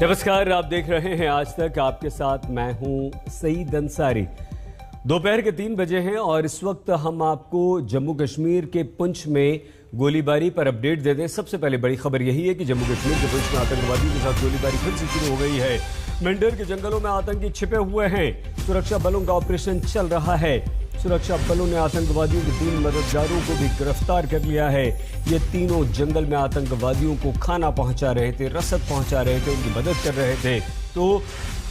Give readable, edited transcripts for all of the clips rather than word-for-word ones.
नमस्कार, आप देख रहे हैं आज तक। आपके साथ मैं हूं सईद अंसारी। दोपहर के 3 बजे हैं और इस वक्त हम आपको जम्मू कश्मीर के पुंछ में गोलीबारी पर अपडेट देते हैं। सबसे पहले बड़ी खबर यही है कि जम्मू कश्मीर के पुंछ में आतंकवादियों के साथ गोलीबारी फिर से शुरू हो गई है। मेंढर के जंगलों में आतंकी छिपे हुए हैं। सुरक्षा बलों का ऑपरेशन चल रहा है। सुरक्षा बलों ने आतंकवादियों के 3 मददगारों को भी गिरफ्तार कर लिया है। ये तीनों जंगल में आतंकवादियों को खाना पहुंचा रहे थे, रसद पहुंचा रहे थे, उनकी मदद कर रहे थे। तो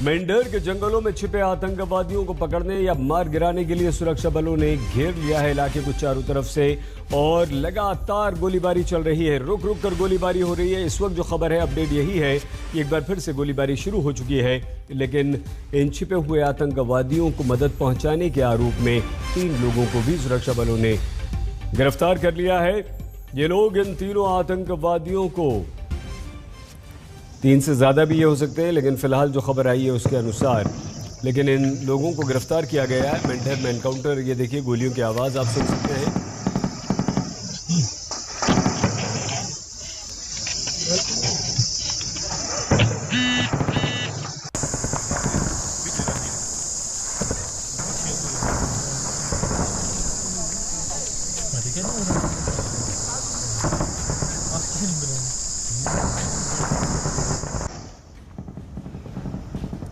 मेंढर के जंगलों में छिपे आतंकवादियों को पकड़ने या मार गिराने के लिए सुरक्षा बलों ने घेर लिया है इलाके को चारों तरफ से और लगातार गोलीबारी चल रही है। रुक रुक कर गोलीबारी हो रही है। इस वक्त जो खबर है, अपडेट यही है कि एक बार फिर से गोलीबारी शुरू हो चुकी है, लेकिन इन छिपे हुए आतंकवादियों को मदद पहुंचाने के आरोप में 3 लोगों को भी सुरक्षा बलों ने गिरफ्तार कर लिया है। ये लोग, इन तीनों आतंकवादियों को 3 से ज्यादा भी ये हो सकते हैं, लेकिन फिलहाल जो खबर आई है उसके अनुसार, लेकिन इन लोगों को गिरफ्तार किया गया है। मेंढर में एनकाउंटर, ये देखिए गोलियों की आवाज आप सुन सकते हैं।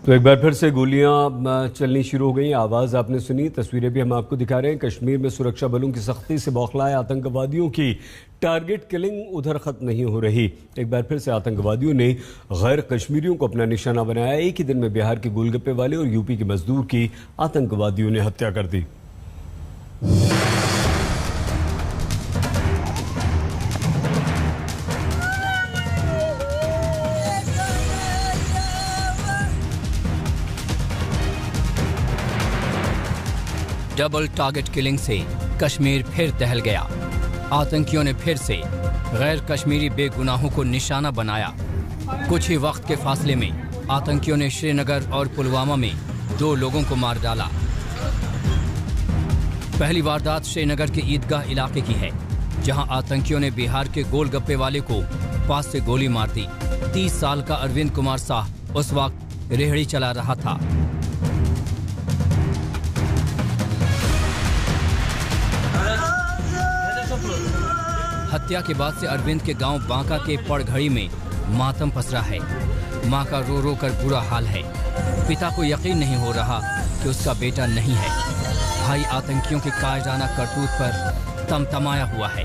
तो एक बार फिर से गोलियां चलनी शुरू हो गई। आवाज़ आपने सुनी, तस्वीरें भी हम आपको दिखा रहे हैं। कश्मीर में सुरक्षा बलों की सख्ती से बौखलाए आतंकवादियों की टारगेट किलिंग उधर खत्म नहीं हो रही। एक बार फिर से आतंकवादियों ने गैर कश्मीरियों को अपना निशाना बनाया। एक ही दिन में बिहार के गोलगप्पे वाले और यूपी के मजदूर की आतंकवादियों ने हत्या कर दी। डबल टारगेट किलिंग से कश्मीर फिर दहल गया। आतंकियों ने फिर से गैर कश्मीरी बेगुनाहों को निशाना बनाया। कुछ ही वक्त के फासले में आतंकियों ने श्रीनगर और पुलवामा में 2 लोगों को मार डाला। पहली वारदात श्रीनगर के ईदगाह इलाके की है, जहां आतंकियों ने बिहार के गोलगप्पे वाले को पास से गोली मार दी। 30 साल का अरविंद कुमार साह उस वक्त रेहड़ी चला रहा था। हत्या के बाद से अरविंद के गांव बांका के पड़घड़ी में मातम पसरा है। मां का रो रो कर बुरा हाल है। पिता को यकीन नहीं हो रहा कि उसका बेटा नहीं है। भाई आतंकियों के कायराना करतूत पर तमतमाया हुआ है।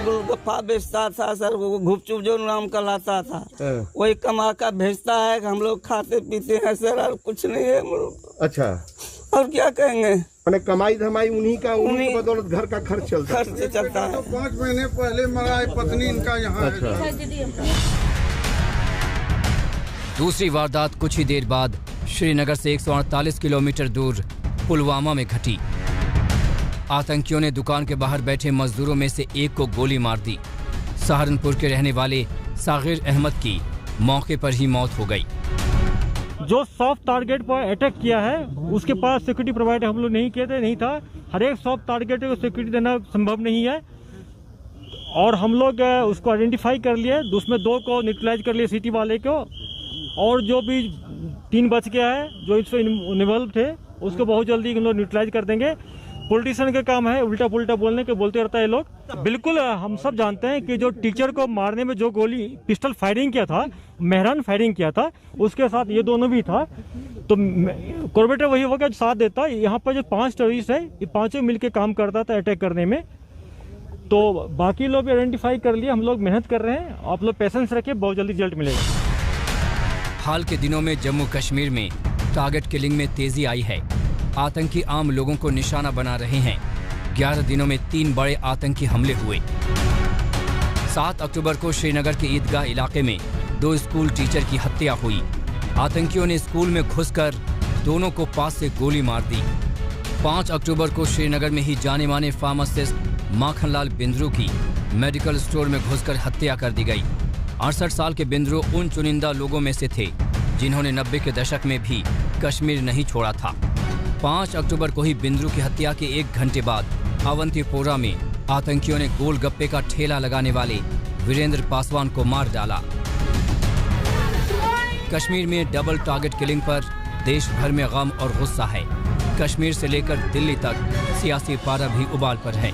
गोलगप्पा बेचता था सर, वो गुपचुप जो नाम का लाता था, वही कमा का भेजता है। हम लोग खाते पीते हैं सर, और कुछ नहीं है। अच्छा, और क्या कहेंगे? मैंने कमाई धमाई उन्हीं की बदौलत घर का खर्च चलता है। तो 5 महीने पहले मरा है पत्नी इनका यहाँ। अच्छा। दूसरी वारदात कुछ ही देर बाद श्रीनगर से 148 किलोमीटर दूर पुलवामा में घटी। आतंकियों ने दुकान के बाहर बैठे मजदूरों में से एक को गोली मार दी। सहारनपुर के रहने वाले सागिर अहमद की मौके पर ही मौत हो गई। जो सॉफ्ट टारगेट पर अटैक किया है उसके पास सिक्योरिटी प्रोवाइड हम लोग नहीं था। हर एक सॉफ्ट टारगेट को सिक्योरिटी देना संभव नहीं है, और हम लोग उसको आइडेंटिफाई कर लिए। उसमें 2 को न्यूट्रलाइज कर लिए, सिटी वाले को, और जो भी 3 बच गया है जो इसमें इन्वॉल्व थे उसको बहुत जल्दी हम लोग न्यूट्रलाइज कर देंगे। पॉलिटिशियन का काम है उल्टा पुल्टा बोलने के, बोलते रहता है लोग। बिल्कुल हम सब जानते हैं कि जो टीचर को मारने में जो गोली पिस्टल फायरिंग किया था, मेहरान फायरिंग किया था, उसके साथ ये दोनों भी था। तो कॉर्पोरेटर वही होगा जो साथ देता। यहाँ पर जो 5 टेररिस्ट है, ये 5 मिलकर काम करता था अटैक करने में। तो बाकी लोग आइडेंटिफाई कर लिए, हम लोग मेहनत कर रहे हैं। आप लोग पेशेंस रखिए, बहुत जल्दी रिजल्ट मिलेगा। हाल के दिनों में जम्मू कश्मीर में टारगेट किलिंग में तेजी आई है। आतंकी आम लोगों को निशाना बना रहे हैं। 11 दिनों में 3 बड़े आतंकी हमले हुए। 7 अक्टूबर को श्रीनगर के ईदगाह इलाके में 2 स्कूल टीचर की हत्या हुई। आतंकियों ने स्कूल में घुसकर दोनों को पास से गोली मार दी। 5 अक्टूबर को श्रीनगर में ही जाने माने फार्मासिस्ट माखनलाल बिंद्रू की मेडिकल स्टोर में घुसकर हत्या कर दी गई। 68 साल के बिंद्रू उन चुनिंदा लोगों में से थे जिन्होंने 90 के दशक में भी कश्मीर नहीं छोड़ा था। 5 अक्टूबर को ही बिंद्रू की हत्या के 1 घंटे बाद अवंतीपोरा में आतंकियों ने गोलगप्पे का ठेला लगाने वाले वीरेंद्र पासवान को मार डाला। कश्मीर में डबल टारगेट किलिंग पर देश भर में गम और गुस्सा है। कश्मीर से लेकर दिल्ली तक सियासी पारा भी उबाल पर है।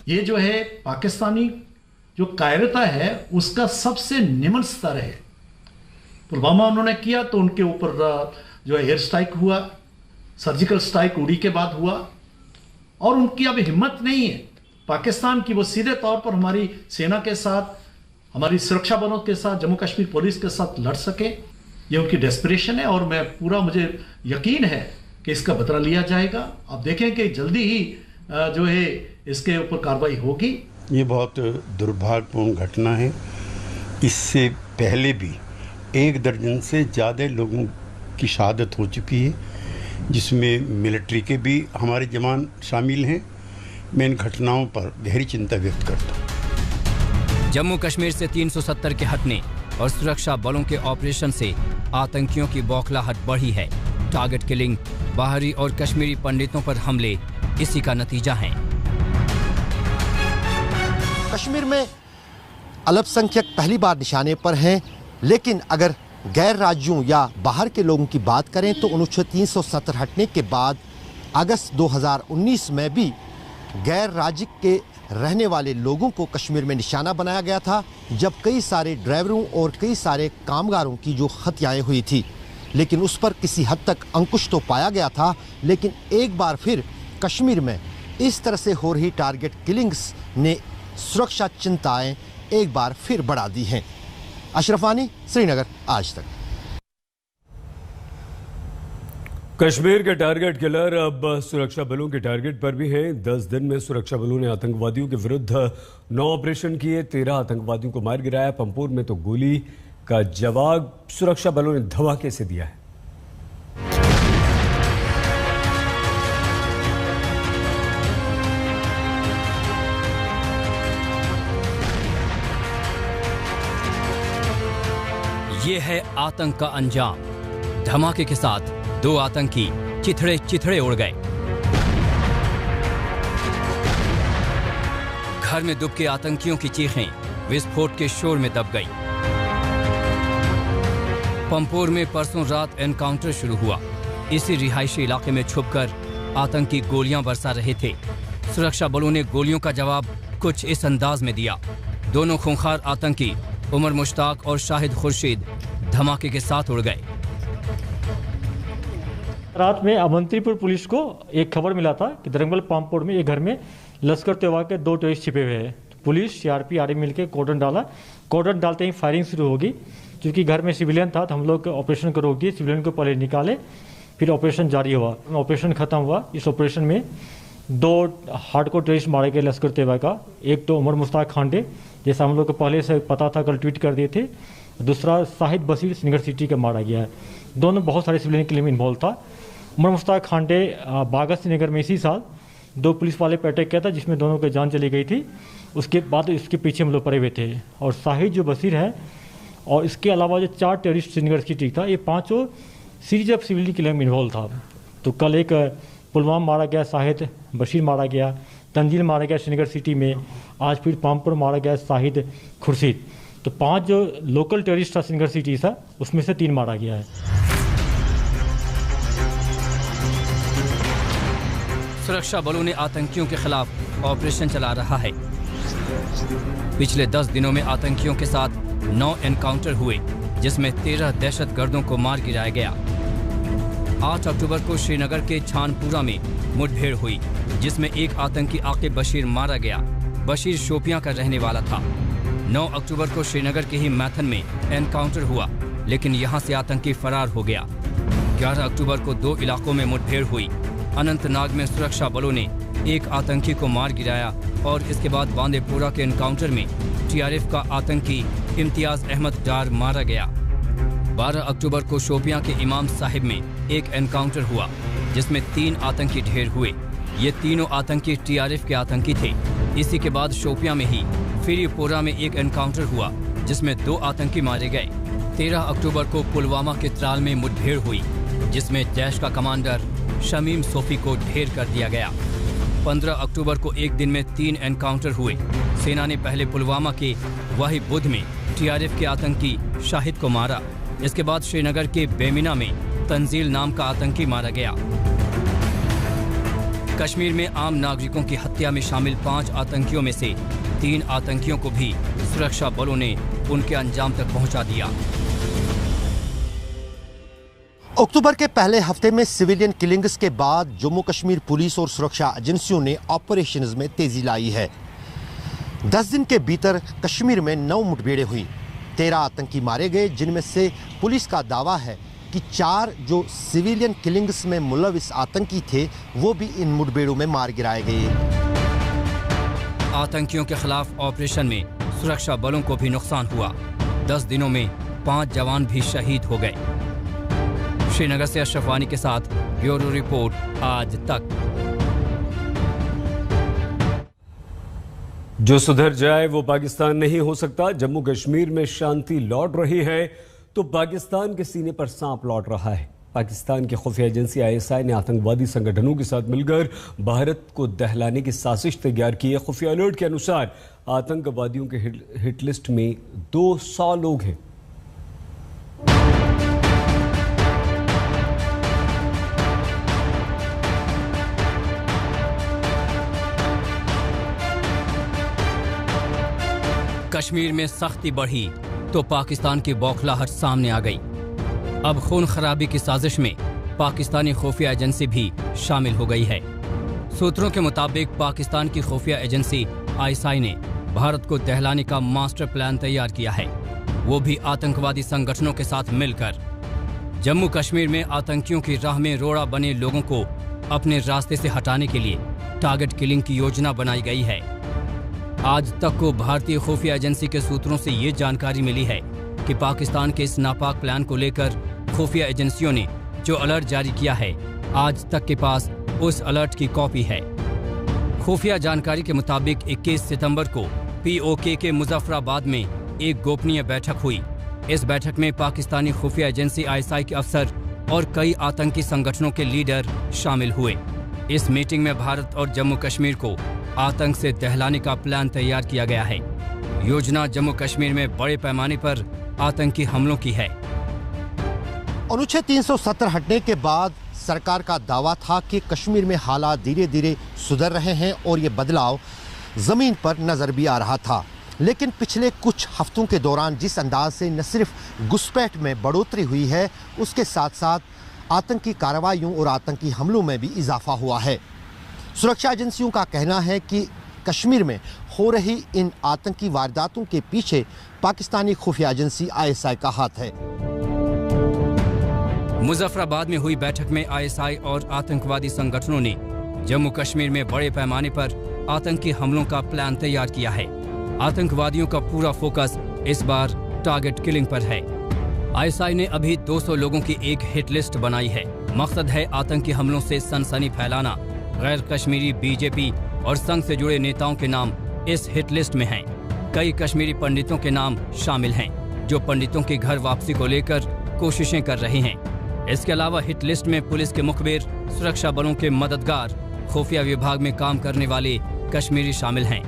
ये जो है पाकिस्तानी जो कायरता है उसका सबसे निम्न स्तर है। पुलवामा उन्होंने किया तो उनके ऊपर जो है एयर स्ट्राइक हुआ, सर्जिकल स्ट्राइक उड़ी के बाद हुआ, और उनकी अब हिम्मत नहीं है पाकिस्तान की वो सीधे तौर पर हमारी सेना के साथ, हमारी सुरक्षा बलों के साथ, जम्मू कश्मीर पुलिस के साथ लड़ सके। ये उनकी डेस्परेशन है और मुझे यकीन है कि इसका बदला लिया जाएगा। अब देखें कि जल्दी ही जो है इसके ऊपर कार्रवाई होगी। ये बहुत दुर्भाग्यपूर्ण घटना है। इससे पहले भी 1 दर्जन से ज़्यादा लोगों की शहादत हो चुकी है, जिसमें मिलिट्री के भी हमारे जवान शामिल हैं। मैं इन घटनाओं पर गहरी चिंता व्यक्त करता हूँ। जम्मू कश्मीर से 370 के हटने और सुरक्षा बलों के ऑपरेशन से आतंकियों की बौखलाहट बढ़ी है। टारगेट किलिंग, बाहरी और कश्मीरी पंडितों पर हमले इसी का नतीजा है। कश्मीर में अल्पसंख्यक पहली बार निशाने पर हैं, लेकिन अगर गैर राज्यों या बाहर के लोगों की बात करें तो अनुच्छेद 370 हटने के बाद अगस्त 2019 में भी गैर राज्य के रहने वाले लोगों को कश्मीर में निशाना बनाया गया था, जब कई सारे ड्राइवरों और कई सारे कामगारों की जो हत्याएं हुई थी। लेकिन उस पर किसी हद तक अंकुश तो पाया गया था, लेकिन एक बार फिर कश्मीर में इस तरह से हो रही टारगेट किलिंग्स ने सुरक्षा चिंताएं एक बार फिर बढ़ा दी हैं। अशरफ वानी, श्रीनगर, आज तक। कश्मीर के टारगेट किलर अब सुरक्षा बलों के टारगेट पर भी हैं। 10 दिन में सुरक्षा बलों ने आतंकवादियों के विरुद्ध 9 ऑपरेशन किए, 13 आतंकवादियों को मार गिराया। पंपोर में तो गोली का जवाब सुरक्षा बलों ने धमाके से दिया है। ये है आतंक का अंजाम। धमाके के साथ 2 आतंकी चिथड़े उड़ गए। घर में दुबके आतंकियों की चीखें विस्फोट के शोर में दब गई। पंपोर में परसों रात एनकाउंटर शुरू हुआ। इसी रिहायशी इलाके में छुपकर आतंकी गोलियां बरसा रहे थे। सुरक्षा बलों ने गोलियों का जवाब कुछ इस अंदाज में दिया। दोनों खूंखार आतंकी उमर मुश्ताक और शाहिद खुर्शीद धमाके के साथ उड़ गए। रात में अवंतीपुर पुलिस को एक खबर मिला था कि दरंगल पामपोड़ में एक घर में लश्कर तैयबा के 2 टेररिस्ट छिपे हुए हैं। पुलिस, सीआरपी, आर्मी मिलकर कॉर्डन डाला। कॉर्डन डालते ही फायरिंग शुरू होगी। क्योंकि घर में सिविलियन था तो हम लोग ऑपरेशन को रोक दिए। सिविलियन को पहले निकाले, फिर ऑपरेशन जारी हुआ। ऑपरेशन खत्म हुआ। इस ऑपरेशन में 2 हार्डकोर टेररिस्ट मारे गए लश्कर तैयबा का। एक तो उमर मुश्ताक खांडे, जैसा हम लोग को पहले से पता था, कल ट्वीट कर दिए थे। दूसरा शाहिद बशीर श्रीनगर सिटी का मारा गया है। दोनों बहुत सारे सिविलियन क्लेम इन्वॉल्व था। उमर मुश्ताक खांडे बागा श्रीनगर में इसी साल 2 पुलिस वाले पर अटैक किया था, जिसमें दोनों की जान चली गई थी। उसके बाद इसके पीछे हम लोग पड़े हुए थे। और शाहिद जो बशीर है, और इसके अलावा जो 4 टेररिस्ट श्रीनगर सिटी था, ये 5 series of civilian claim involve था। तो कल एक पुलवामा मारा गया, शाहिद बशीर मारा गया, तंजील मारा गया श्रीनगर सिटी में, आज फिर पामपुर मारा गया शाहिद खुर्शीद। तो 5 जो लोकल टेररिस्ट था श्रीनगर सिटी था, उसमें से 3 मारा गया है। सुरक्षा बलों ने आतंकियों के खिलाफ ऑपरेशन चला रहा है। पिछले 10 दिनों में आतंकियों के साथ 9 एनकाउंटर हुए, जिसमें 13 दहशतगर्दों को मार गिराया गया। 8 अक्टूबर को श्रीनगर के छानपुरा में मुठभेड़ हुई, जिसमें एक आतंकी आकिब बशीर मारा गया। बशीर शोपियां का रहने वाला था। 9 अक्टूबर को श्रीनगर के ही मैथन में एनकाउंटर हुआ, लेकिन यहां से आतंकी फरार हो गया। 11 अक्टूबर को 2 इलाकों में मुठभेड़ हुई। अनंतनाग में सुरक्षा बलों ने एक आतंकी को मार गिराया और इसके बाद बांदीपुरा के एनकाउंटर में टीआरएफ का आतंकी इम्तियाज अहमद डार मारा गया। 12 अक्टूबर को शोपियां के इमाम साहिब में एक एनकाउंटर हुआ, जिसमें 3 आतंकी ढेर हुए। ये तीनों आतंकी टीआरएफ के आतंकी थे। इसी के बाद शोपियां में ही फिरीपोरा में एक एनकाउंटर हुआ, जिसमें 2 आतंकी मारे गए। 13 अक्टूबर को पुलवामा के त्राल में मुठभेड़ हुई, जिसमें जैश का कमांडर शमीम सोफी को ढेर कर दिया गया। 15 अक्टूबर को एक दिन में 3 एनकाउंटर हुए। सेना ने पहले पुलवामा के वही बुध में टीआरएफ के आतंकी शाहिद को मारा। इसके बाद श्रीनगर के बेमिना में तंजील नाम का आतंकी मारा गया। कश्मीर में आम नागरिकों की हत्या में शामिल 5 आतंकियों में से 3 आतंकियों को भी सुरक्षा बलों ने उनके अंजाम तक पहुंचा दिया। अक्टूबर के पहले हफ्ते में सिविलियन किलिंग्स के बाद जम्मू कश्मीर पुलिस और सुरक्षा एजेंसियों ने ऑपरेशंस में तेजी लाई है। 10 दिन के भीतर कश्मीर में 9 मुठभेड़ें हुई, 13 आतंकी मारे गए, जिनमें से पुलिस का दावा है कि 4 जो सिविलियन किलिंग्स में मुलविस आतंकी थे वो भी इन मुठभेड़ों में मार गिराए गए। आतंकियों के खिलाफ ऑपरेशन में सुरक्षा बलों को भी नुकसान हुआ। 10 दिनों में 5 जवान भी शहीद हो गए। श्रीनगर से अशरफ वानी के साथ ब्यूरो रिपोर्ट आज तक। जो सुधर जाए वो पाकिस्तान नहीं हो सकता। जम्मू कश्मीर में शांति लौट रही है तो पाकिस्तान के सीने पर सांप लौट रहा है। पाकिस्तान की खुफिया एजेंसी ISI ने आतंकवादी संगठनों के साथ मिलकर भारत को दहलाने की साजिश तैयार की है। खुफिया अलर्ट के अनुसार आतंकवादियों के हिट लिस्ट में 200 लोग हैं। कश्मीर में सख्ती बढ़ी तो पाकिस्तान की बौखलाहट सामने आ गई। अब खून खराबी की साजिश में पाकिस्तानी खुफिया एजेंसी भी शामिल हो गई है। सूत्रों के मुताबिक पाकिस्तान की खुफिया एजेंसी ISI ने भारत को दहलाने का मास्टर प्लान तैयार किया है, वो भी आतंकवादी संगठनों के साथ मिलकर। जम्मू कश्मीर में आतंकियों की राह में रोड़ा बने लोगों को अपने रास्ते से हटाने के लिए टारगेट किलिंग की योजना बनाई गई है। आज तक को भारतीय खुफिया एजेंसी के सूत्रों से ये जानकारी मिली है कि पाकिस्तान के इस नापाक प्लान को लेकर खुफिया एजेंसियों ने जो अलर्ट जारी किया है, आज तक के पास उस अलर्ट की कॉपी है। खुफिया जानकारी के मुताबिक 21 सितंबर को POK के मुजफ्फराबाद में एक गोपनीय बैठक हुई। इस बैठक में पाकिस्तानी खुफिया एजेंसी ISI के अफसर और कई आतंकी संगठनों के लीडर शामिल हुए। इस मीटिंग में भारत और जम्मू कश्मीर को आतंक से दहलाने का प्लान तैयार किया गया है। योजना जम्मू कश्मीर में बड़े पैमाने पर आतंकी हमलों की है। अनुच्छेद 370 हटने के बाद सरकार का दावा था कि कश्मीर में हालात धीरे धीरे सुधर रहे हैं और ये बदलाव जमीन पर नजर भी आ रहा था। लेकिन पिछले कुछ हफ्तों के दौरान जिस अंदाज से न सिर्फ घुसपैठ में बढ़ोतरी हुई है, उसके साथ साथ आतंकी कार्रवाइयों और आतंकी हमलों में भी इजाफा हुआ है। सुरक्षा एजेंसियों का कहना है कि कश्मीर में हो रही इन आतंकी वारदातों के पीछे पाकिस्तानी खुफिया एजेंसी ISI का हाथ है। मुजफ्फराबाद में हुई बैठक में ISI और आतंकवादी संगठनों ने जम्मू कश्मीर में बड़े पैमाने पर आतंकी हमलों का प्लान तैयार किया है। आतंकवादियों का पूरा फोकस इस बार टारगेट किलिंग पर है। ISI ने अभी 200 लोगों की एक हिट लिस्ट बनाई है। मकसद है आतंकी हमलों से सनसनी फैलाना। गैर कश्मीरी BJP और संघ से जुड़े नेताओं के नाम इस हिट लिस्ट में हैं। कई कश्मीरी पंडितों के नाम शामिल हैं, जो पंडितों की घर वापसी को लेकर कोशिशें कर रहे हैं। इसके अलावा हिट लिस्ट में पुलिस के मुखबिर, सुरक्षा बलों के मददगार, खुफिया विभाग में काम करने वाले कश्मीरी शामिल हैं।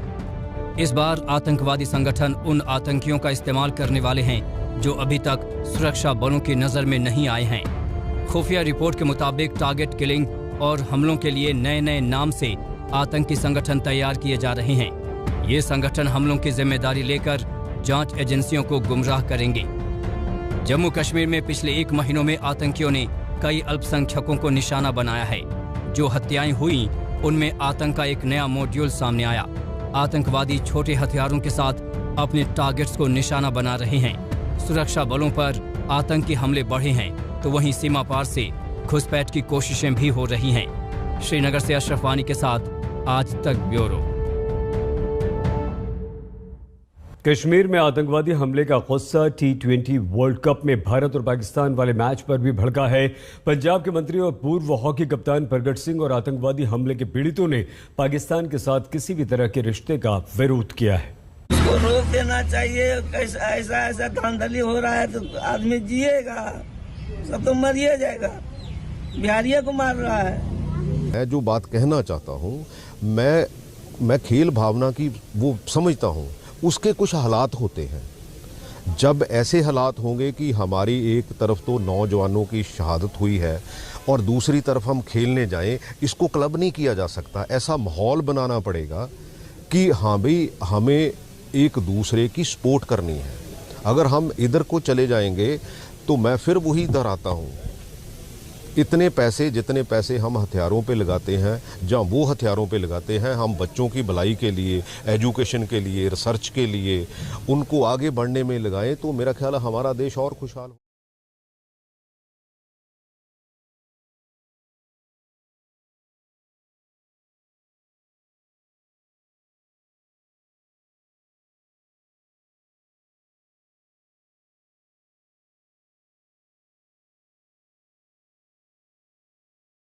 इस बार आतंकवादी संगठन उन आतंकियों का इस्तेमाल करने वाले हैं जो अभी तक सुरक्षा बलों की नजर में नहीं आए हैं। खुफिया रिपोर्ट के मुताबिक टारगेट किलिंग और हमलों के लिए नए नए नाम से आतंकी संगठन तैयार किए जा रहे हैं। ये संगठन हमलों की जिम्मेदारी लेकर जांच एजेंसियों को गुमराह करेंगे। जम्मू कश्मीर में पिछले 1 महीनों में आतंकियों ने कई अल्पसंख्यकों को निशाना बनाया है। जो हत्याएं हुई उनमें आतंक का एक नया मॉड्यूल सामने आया। आतंकवादी छोटे हथियारों के साथ अपने टारगेट्स को निशाना बना रहे हैं। सुरक्षा बलों पर आतंकी हमले बढ़े हैं तो वहीं सीमा पार से घुसपैठ की कोशिशें भी हो रही हैं। श्रीनगर से अशरफ वानी के साथ आज तक ब्यूरो। कश्मीर में आतंकवादी हमले का गुस्सा T20 वर्ल्ड कप में भारत और पाकिस्तान वाले मैच पर भी भड़का है। पंजाब के मंत्री और पूर्व हॉकी कप्तान प्रगट सिंह और आतंकवादी हमले के पीड़ितों ने पाकिस्तान के साथ किसी भी तरह के रिश्ते का विरोध किया है। उसको रोक देना चाहिए। ऐसा धांधली हो रहा है तो आदमी जिएगा, सब तो मरिए जाएगा। बिहारिया को मार रहा है। मैं जो बात कहना चाहता हूँ, मैं खेल भावना की वो समझता हूँ। उसके कुछ हालात होते हैं। जब ऐसे हालात होंगे कि हमारी एक तरफ तो नौजवानों की शहादत हुई है और दूसरी तरफ हम खेलने जाएं, इसको क्लब नहीं किया जा सकता। ऐसा माहौल बनाना पड़ेगा कि हाँ भाई, हमें एक दूसरे की सपोर्ट करनी है। अगर हम इधर को चले जाएंगे तो मैं फिर वही दोहराता हूँ, इतने पैसे जितने पैसे हम हथियारों पे लगाते हैं, जहाँ वो हथियारों पे लगाते हैं, हम बच्चों की भलाई के लिए, एजुकेशन के लिए, रिसर्च के लिए, उनको आगे बढ़ने में लगाएं, तो मेरा ख्याल है हमारा देश और खुशहाल हो।